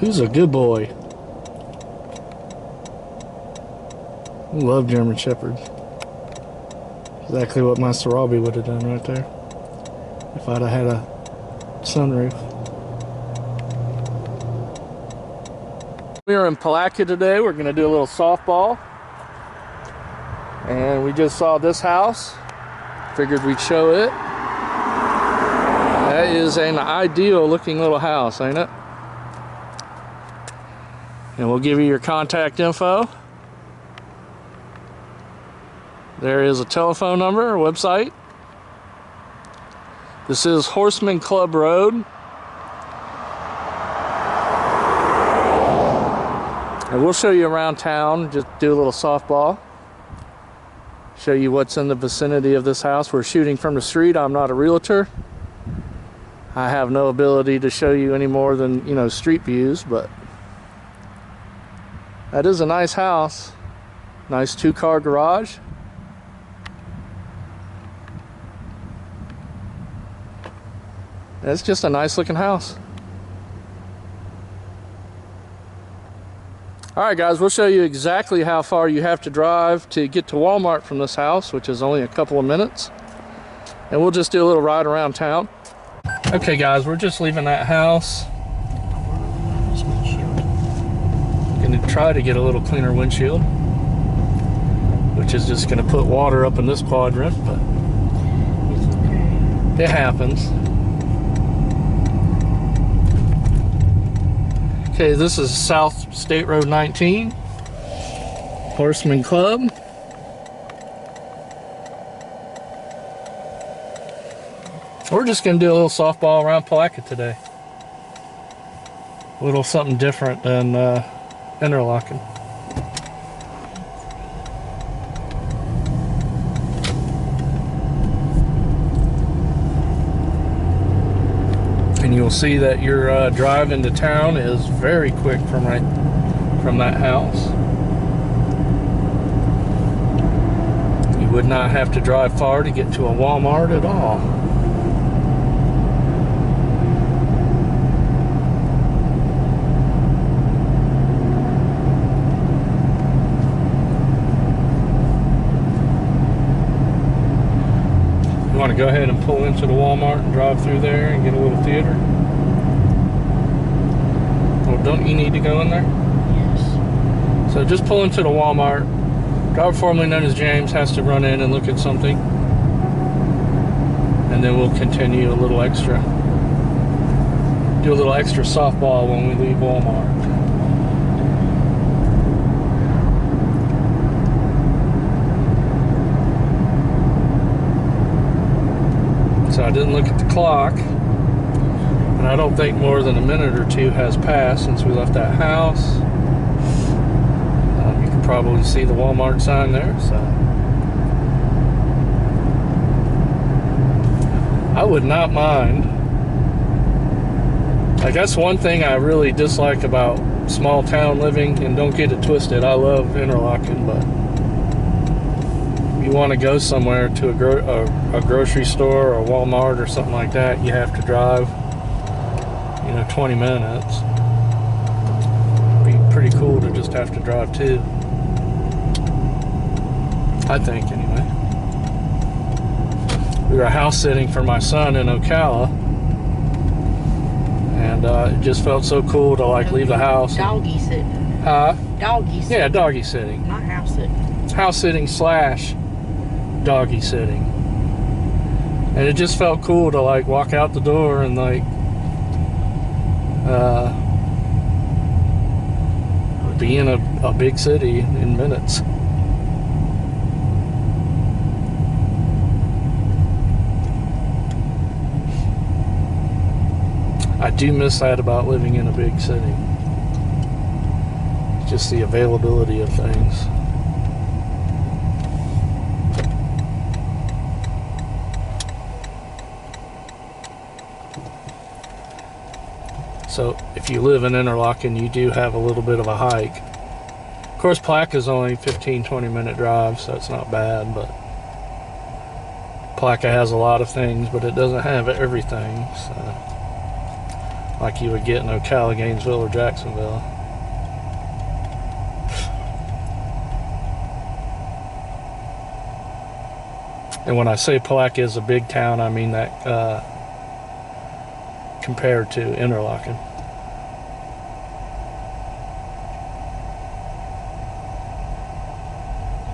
Who's a good boy? I love German Shepherds. Exactly what my Sarabi would have done right there if I'd have had a sunroof. We are in Palatka today. We're going to do a little softball. And we just saw this house. Figured we'd show it. That is an ideal looking little house, ain't it? And we'll give you your contact info. There is a telephone number, a website. This is Horseman Club Road. And we'll show you around town, just do a little softball. Show you what's in the vicinity of this house. We're shooting from the street. I'm not a realtor. I have no ability to show you any more than, you know, street views, but that is a nice house. Nice 2-car garage. It's just a nice looking house. Alright guys, we'll show you exactly how far you have to drive to get to Wal Mart from this house, which is only a couple of minutes. And we'll just do a little ride around town. Okay guys, we're just leaving that house. Gonna try to get a little cleaner windshield, which is just gonna put water up in this quadrant, but it happens. Okay, this is South State Road 19, Horseman Club. We're just going to do a little softball around Palatka today. A little something different than Interlaken. And you'll see that your drive into town is very quick from that house. You would not have to drive far to get to a Wal Mart at all. You want to go ahead and pull into the Walmart and drive through there and get a little theater? Well, don't you need to go in there? Yes. So just pull into the Walmart. Driver formerly known as James has to run in and look at something. And then we'll continue a little extra. Do a little extra softball when we leave Walmart. So I didn't look at the clock, and I don't think more than a minute or two has passed since we left that house. You can probably see the Walmart sign there, so I would not mind. Like, that's one thing I really dislike about small town living, and don't get it twisted, I love Interlaken, but you want to go somewhere to a grocery store or Walmart or something like that, you have to drive, 20 minutes. It'd be pretty cool to just have to drive too. I think, anyway. We were house sitting for my son in Ocala, and it just felt so cool to leave the house. Doggy sitting. Huh? Doggy sitting. Yeah, doggy sitting. Not house sitting. House sitting / doggy sitting. And it just felt cool to walk out the door and be in a big city in minutes. I do miss that about living in a big city. Just the availability of things. So if you live in Interlaken, you do have a little bit of a hike. Of course, Palatka is only 15-20 minute drive, so it's not bad, but Palatka has a lot of things, but it doesn't have everything. So like you would get in Ocala, Gainesville, or Jacksonville. And when I say Palatka is a big town, I mean that compared to Interlaken.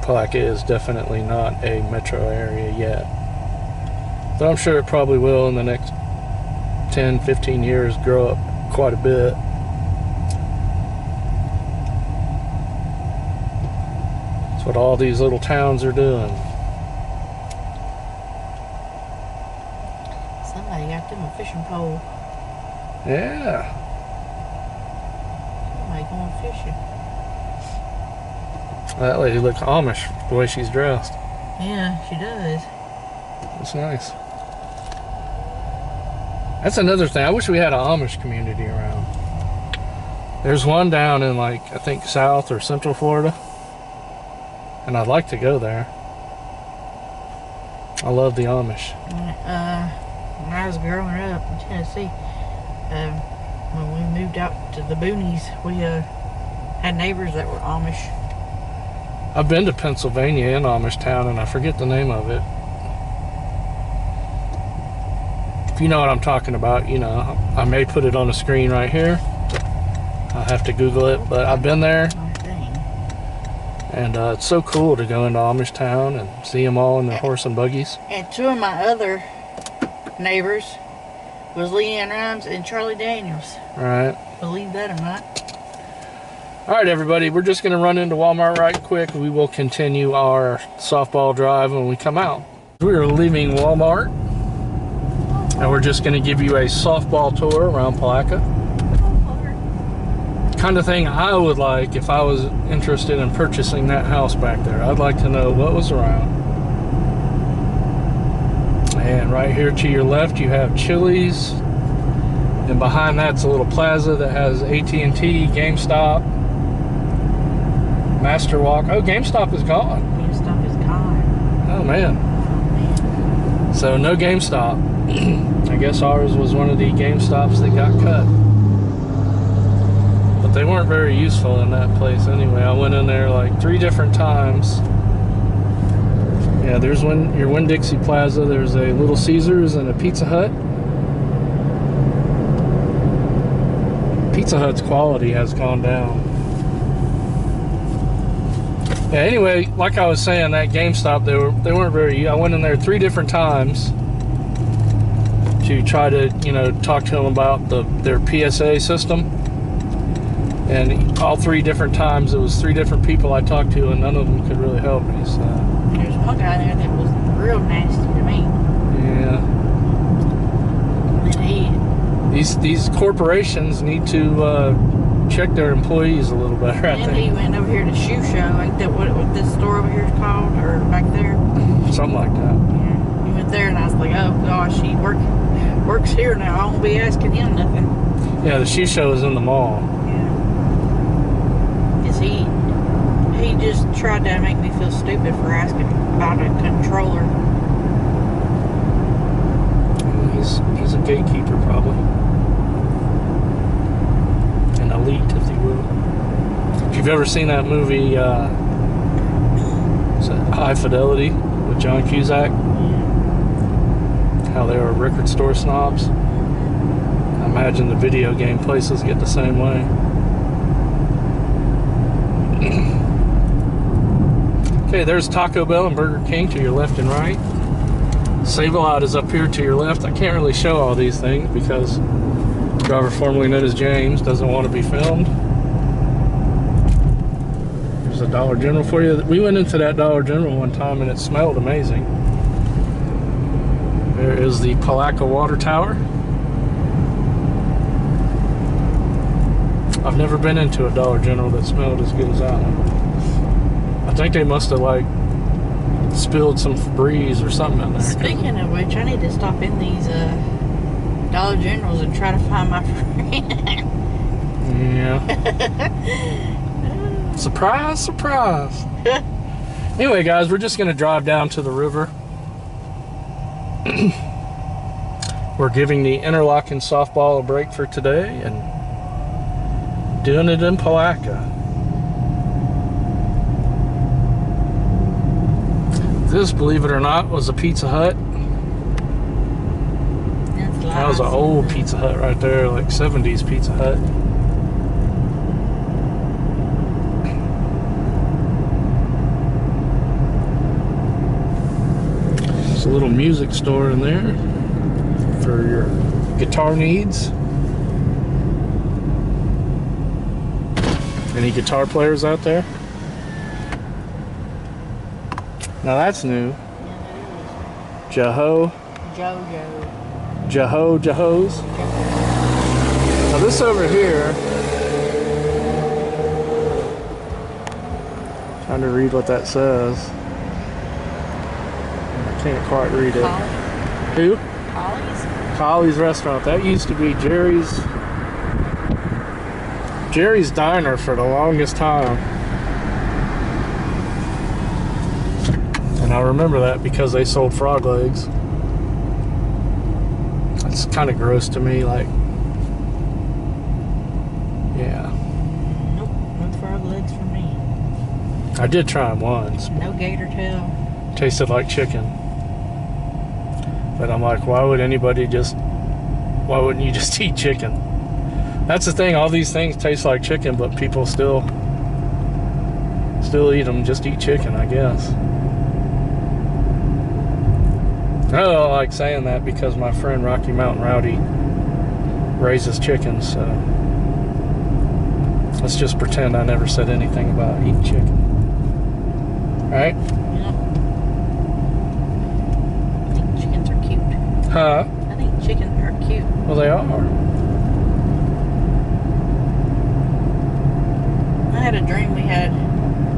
Palatka is definitely not a metro area yet. But I'm sure it probably will in the next 10, 15 years grow up quite a bit. That's what all these little towns are doing. Somebody got them a fishing pole. Yeah. Somebody going fishing. That lady looks Amish the way she's dressed. Yeah, she does. That's nice. That's another thing. I wish we had an Amish community around. There's one down in, like, I think South or Central Florida. And I'd like to go there. I love the Amish. When I was growing up in Tennessee, when we moved out to the boonies, we had neighbors that were Amish. I've been to Pennsylvania in Amish town, and I forget the name of it. If you know what I'm talking about, you know, I may put it on the screen right here. I'll have to Google it, but I've been there. And it's so cool to go into Amish town and see them all in their horse and buggies. And two of my other neighbors was Leanne Rhymes and Charlie Daniels. Right. Believe that or not. All right, everybody, we're just going to run into Walmart right quick. We will continue our softball drive when we come out. We are leaving Walmart, and we're just going to give you a softball tour around Palatka. Kind of thing I would like if I was interested in purchasing that house back there. I'd like to know what was around. And right here to your left, you have Chili's, and behind that's a little plaza that has AT&T, GameStop, Master Walk. Oh, GameStop is gone. GameStop is gone. Oh man. So no GameStop. I guess ours was one of the GameStops that got cut. But they weren't very useful in that place anyway. I went in there like 3 different times. Yeah, there's your Winn-Dixie Plaza. There's a Little Caesars and a Pizza Hut. Pizza Hut's quality has gone down. Yeah, anyway, like I was saying, that GameStop, they weren't very. I went in there 3 different times to try to, you know, talk to them about their PSA system, and all 3 different times it was 3 different people I talked to, and none of them could really help me. So there's one guy there that was real nasty to me. Yeah. These corporations need to check their employees a little better, I think. He went over here to shoe show, like that. What this store over here is called, or back there? Something like that. Yeah. He went there, and I was like, oh gosh, he works here now. I won't be asking him nothing. Yeah, the shoe show is in the mall. Yeah. Cause he just tried to make me feel stupid for asking about a controller. He's a gatekeeper, probably. An elite, if you will. If you've ever seen that movie, is it High Fidelity with John Cusack? How they were record store snobs. I imagine the video game places get the same way. Okay, there's Taco Bell and Burger King to your left and right. Save-A-Lot is up here to your left. I can't really show all these things because the driver formerly known as James doesn't want to be filmed. There's a Dollar General for you. We went into that Dollar General one time and it smelled amazing. There is the Palatka Water Tower. I've never been into a Dollar General that smelled as good as that one. I think they must have like spilled some Febreze or something in there. Speaking of which, I need to stop in these Dollar Generals and try to find my friend. Yeah. Surprise, surprise. Anyway, guys, we're just going to drive down to the river. We're giving the Interlachen softball a break for today and doing it in Palatka. This, believe it or not, was a Pizza Hut. That was an old Pizza Hut right there, like 70s Pizza Hut. There's a little music store in there for your guitar needs. Any guitar players out there? Now that's new. Jaho. Jahos. Now this over here, trying to read what that says. I can't quite read it. Who? Collie's Restaurant. That used to be Jerry's Diner for the longest time. And I remember that because they sold frog legs. It's kind of gross to me, like, yeah. Nope, no frog legs for me. I did try them once. No gator tail. Tasted like chicken. But I'm like, why wouldn't you just eat chicken? That's the thing, all these things taste like chicken, but people still eat them, just eat chicken, I guess. I don't like saying that because my friend Rocky Mountain Rowdy raises chickens, so let's just pretend I never said anything about eating chicken. Right? Yep. I think chickens are cute. Huh? I think chickens are cute. Well, they are. I had a dream we had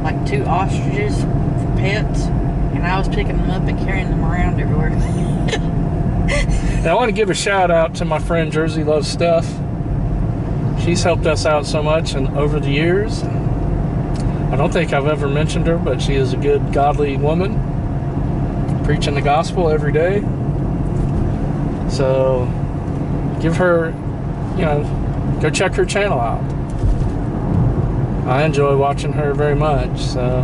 like 2 ostriches for pets. And I was picking them up and carrying them around everywhere. And I want to give a shout out to my friend Jersey Loves Steph. She's helped us out so much and over the years. I don't think I've ever mentioned her, but she is a good, godly woman, preaching the gospel every day. So give her, go check her channel out. I enjoy watching her very much, so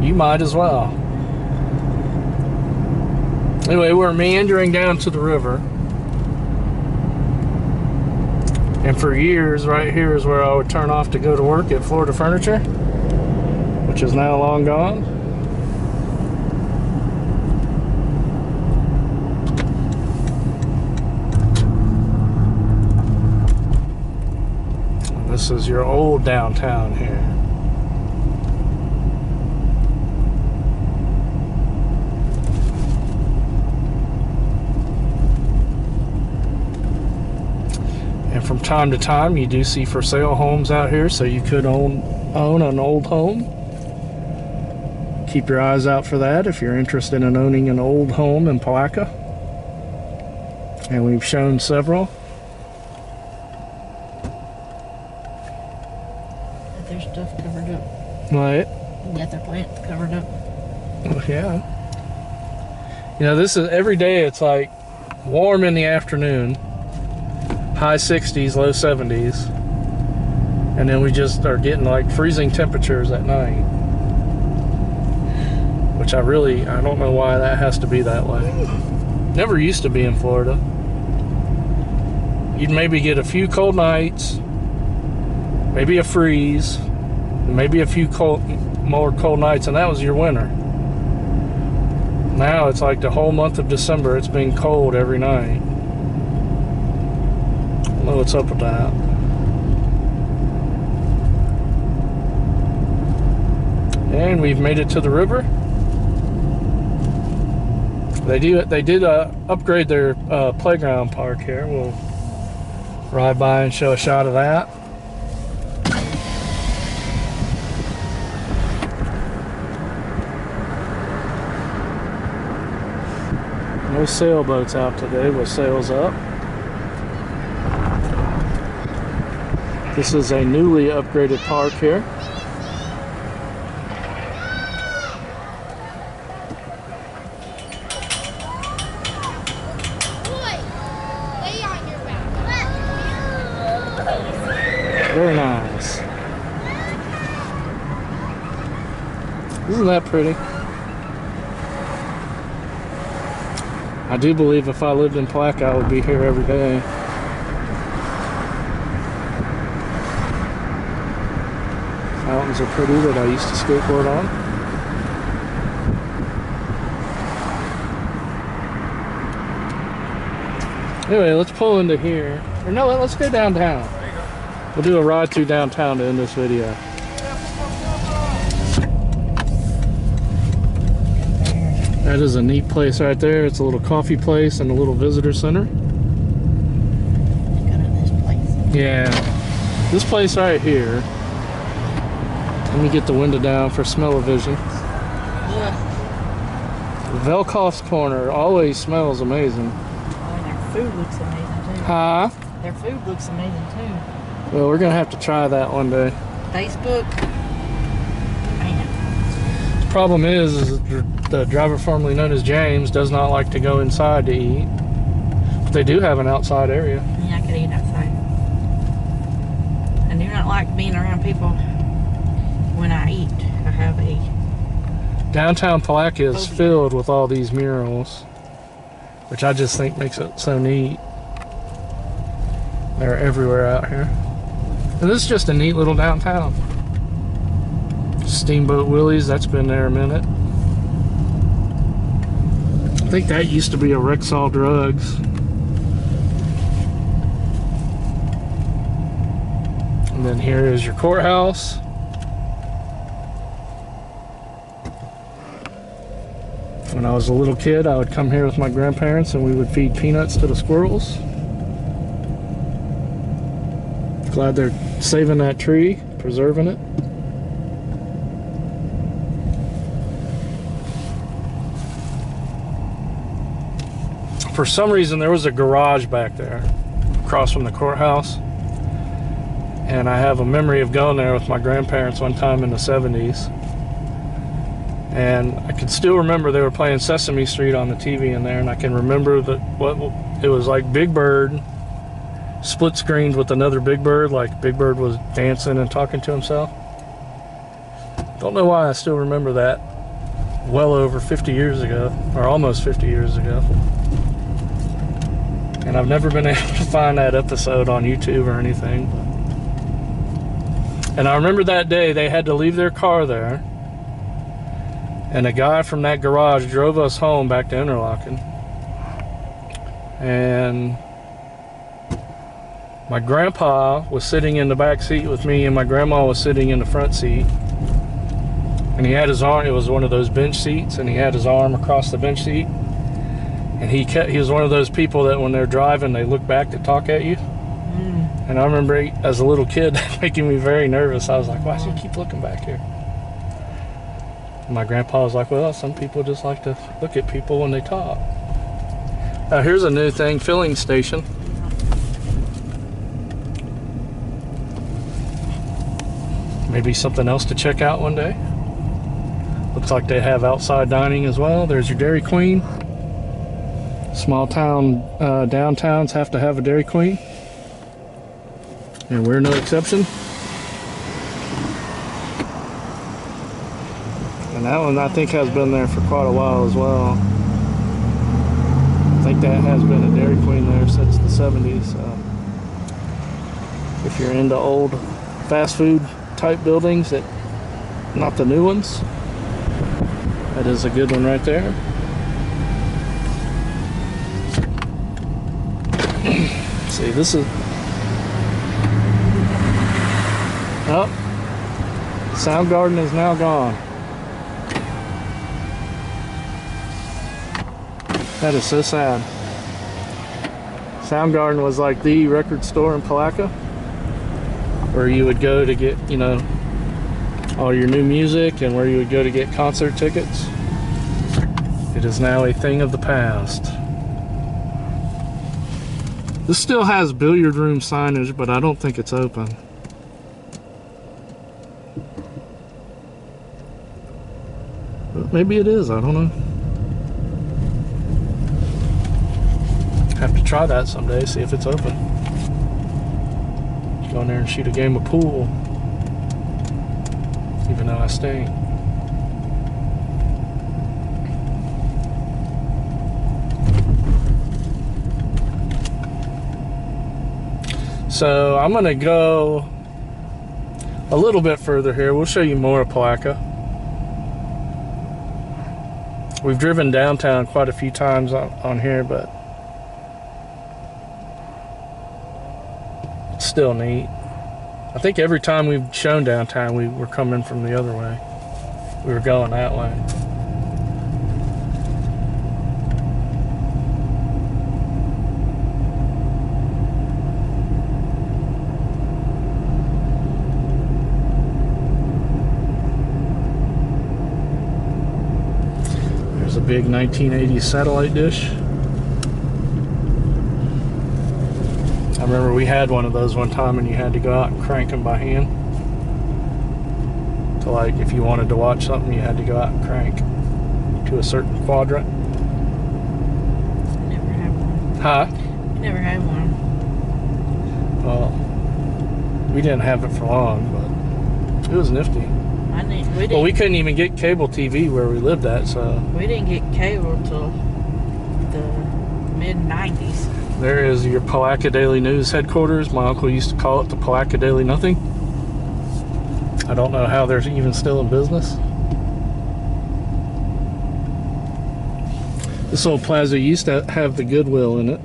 you might as well. Anyway, we're meandering down to the river. And for years, right here is where I would turn off to go to work at Florida Furniture, which is now long gone. And this is your old downtown here. From time to time, you do see for sale homes out here, so you could own an old home. Keep your eyes out for that if you're interested in owning an old home in Palatka. And we've shown several. Got their stuff covered up. What? Got their plants covered up. Oh, yeah. This is every day. It's like warm in the afternoon. High 60s, low 70s, and then we just are getting like freezing temperatures at night, which I don't know why that has to be that way. Never used to be in Florida. You'd maybe get a few cold nights, maybe a freeze, maybe a few more cold nights, and that was your winter. Now it's like the whole month of December, it's been cold every night. I don't know what's up with that. And we've made it to the river. They did upgrade their playground park here. We'll ride by and show a shot of that. No sailboats out today with sails up. This is a newly upgraded park here. Very nice. Isn't that pretty? I do believe if I lived in Palatka, I would be here every day. Mountains are pretty that I used to skateboard on. Anyway, let's pull into here. Or no, let's go downtown. We'll do a ride through downtown to end this video. That is a neat place right there. It's a little coffee place and a little visitor center. Go to this place. Yeah. This place right here. Let me get the window down for smell-o-vision. Yeah. Velkoff's Corner always smells amazing. Oh, and their food looks amazing too. Huh? Their food looks amazing too. Well, we're gonna have to try that one day. Facebook. Man. The problem is the driver formerly known as James does not like to go inside to eat. But they do have an outside area. Yeah, I could eat outside. I do not like being around people when I eat. I have a... Downtown Palatka is filled with all these murals, which I just think makes it so neat. They're everywhere out here. And this is just a neat little downtown. Steamboat Willie's, that's been there a minute. I think that used to be a Rexall Drugs. And then here is your courthouse. When I was a little kid, I would come here with my grandparents and we would feed peanuts to the squirrels. Glad they're saving that tree, preserving it. For some reason, there was a garage back there across from the courthouse. And I have a memory of going there with my grandparents one time in the 70s. And I can still remember they were playing Sesame Street on the TV in there, and I can remember that what it was like Big Bird split screened with another Big Bird, like Big Bird was dancing and talking to himself. Don't know why I still remember that well over 50 years ago, or almost 50 years ago. And I've never been able to find that episode on YouTube or anything. And I remember that day they had to leave their car there. And a guy from that garage drove us home back to Interlaken. And my grandpa was sitting in the back seat with me, and my grandma was sitting in the front seat. And he had his arm, it was one of those bench seats, and he had his arm across the bench seat. And he was one of those people that when they're driving, they look back to talk at you. And I remember as a little kid, making me very nervous. I was like, why does he keep looking back here? My grandpa was like, well, some people just like to look at people when they talk. Here's a new thing, filling station. Maybe something else to check out one day. Looks like they have outside dining as well. There's your Dairy Queen. Small town downtowns have to have a Dairy Queen. And we're no exception. And that one I think has been there for quite a while as well. I think that has been a Dairy Queen there since the 70s. So if you're into old fast food type buildings, not the new ones, that is a good one right there. See, this is... Oh, Soundgarden is now gone. That is so sad. Soundgarden was like the record store in Palatka, where you would go to get, you know, all your new music, and where you would go to get concert tickets. It is now a thing of the past. This still has billiard room signage, but I don't think it's open. But maybe it is, I don't know. Have to try that someday, see if it's open. Go in there and shoot a game of pool. Even though I stink. So I'm going to go a little bit further here. We'll show you more of Palatka. We've driven downtown quite a few times on here, but it's still neat. I think every time we've shown downtown, we were coming from the other way. We were going that way. There's a big 1980s satellite dish. I remember we had one of those one time and you had to go out and crank them by hand. So like if you wanted to watch something, you had to go out and crank to a certain quadrant. Never had one. Huh? Never had one. Well, we didn't have it for long, but it was nifty. Well, we couldn't even get cable TV where we lived at, so... We didn't get cable till the mid-90s. There is your Palatka Daily News headquarters. My uncle used to call it the Palatka Daily Nothing. I don't know how they're even still in business. This old plaza used to have the Goodwill in it.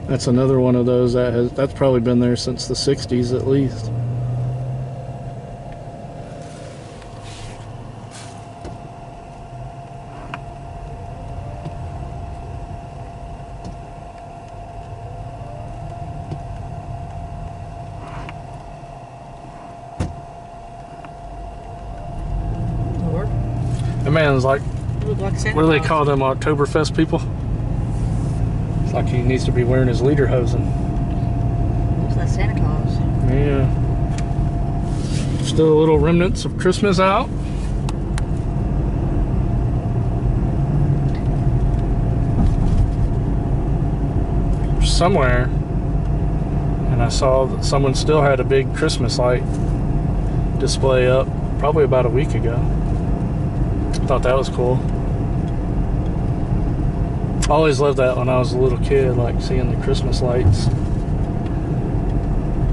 That's another one of those that's probably been there since the 60s at least. That man's like, what do they call them, Oktoberfest people? It's like he needs to be wearing his lederhosen. Looks like Santa Claus. Yeah. Still little remnants of Christmas out. Somewhere, and I saw that someone still had a big Christmas light display up probably about a week ago. Thought that was cool. I always loved that when I was a little kid, like seeing the Christmas lights.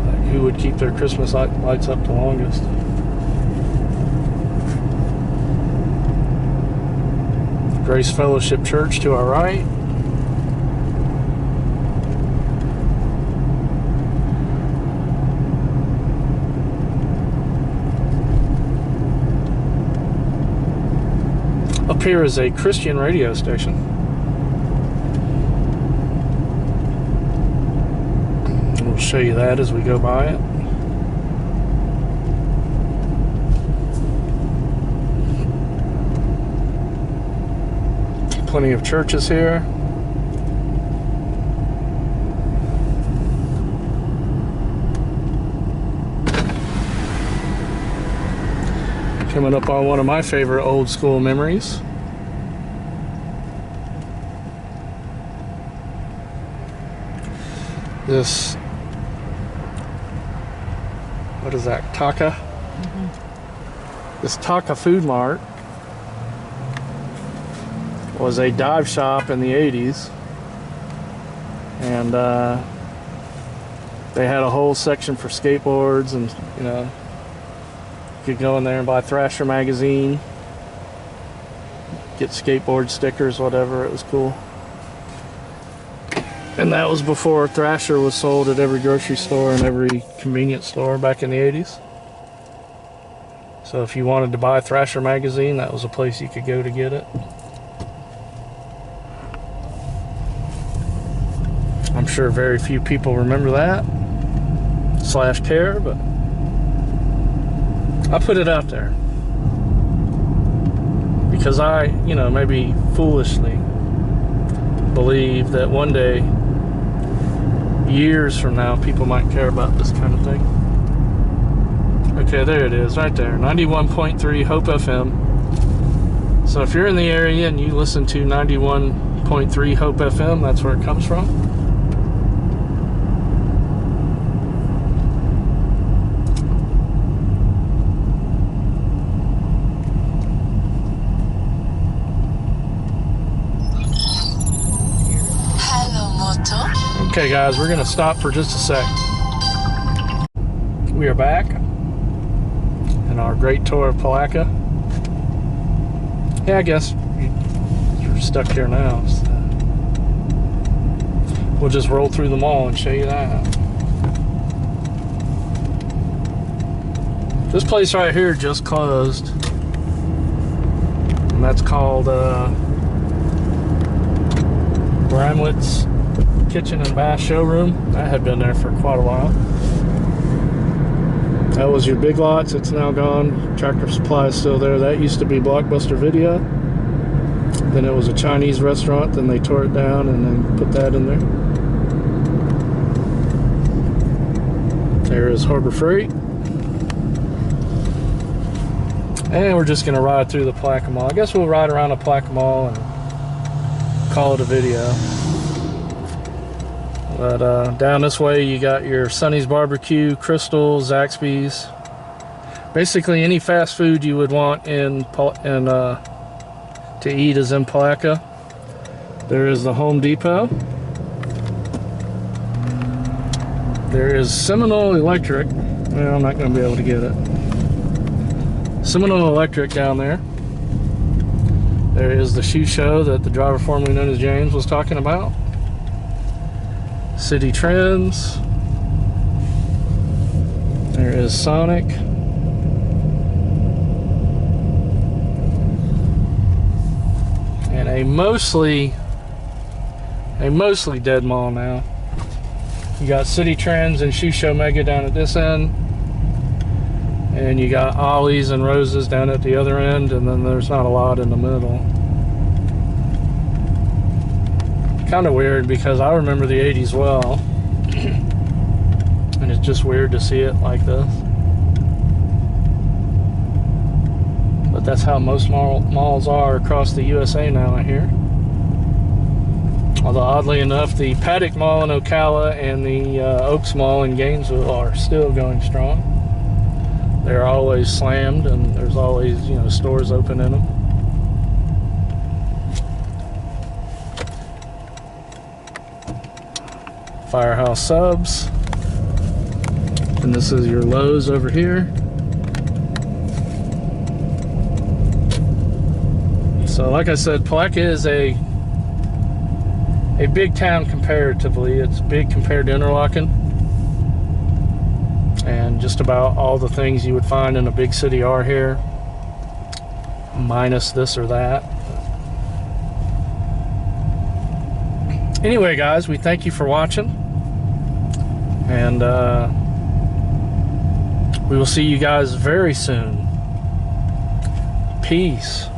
Like who would keep their Christmas lights up the longest? Grace Fellowship Church to our right. Up here is a Christian radio station. We'll show you that as we go by it. Plenty of churches here. Coming up on one of my favorite old school memories. This, what is that, Taka? Mm-hmm. This Taka Food Mart was a dive shop in the 80s. And they had a whole section for skateboards and, you know, you could go in there and buy Thrasher magazine, get skateboard stickers, whatever. It was cool. And that was before Thrasher was sold at every grocery store and every convenience store back in the 80s. So if you wanted to buy Thrasher magazine, that was a place you could go to get it. I'm sure very few people remember that / care, but I put it out there because I, you know, maybe foolishly believe that one day, years from now, people might care about this kind of thing. Okay, there it is, right there, 91.3 Hope FM. So if you're in the area and you listen to 91.3 Hope FM, that's where it comes from. Okay guys, we're gonna stop for just a sec. We are back in our great tour of Palatka. Yeah, I guess you're stuck here now, so we'll just roll through the mall and show you that. This place right here just closed, and that's called Bramlett's Kitchen and Bath Showroom. That had been there for quite a while. That was your Big Lots. It's now gone. Tractor Supply is still there. That used to be Blockbuster Video. Then it was a Chinese restaurant. Then they tore it down and then put that in there. There is Harbor Freight. And we're just going to ride through the Palatka Mall. I guess we'll ride around the Palatka Mall and call it a video. But down this way you got your Sonny's Barbecue, Crystal, Zaxby's. Basically any fast food you would want to eat is in Palatka. There is the Home Depot. There is Seminole Electric. Well, I'm not going to be able to get it. Seminole Electric down there. There is the shoe show that the driver formerly known as James was talking about. City Trends. There is Sonic. And a mostly dead mall now. You got City Trends and Shoe Show Mega down at this end. And you got Ollie's and Rose's down at the other end, and then there's not a lot in the middle. Kind of weird because I remember the 80s well. And it's just weird to see it like this. But that's how most malls are across the USA now, I hear. Although oddly enough, the Paddock Mall in Ocala and the Oaks Mall in Gainesville are still going strong. They're always slammed, and there's always, you know, stores open in them. Firehouse Subs. And this is your Lowe's over here. So like I said, Palatka is a big town comparatively. It's big compared to Interlaken. And just about all the things you would find in a big city are here, minus this or that. Anyway guys, we thank you for watching, and we will see you guys very soon. Peace.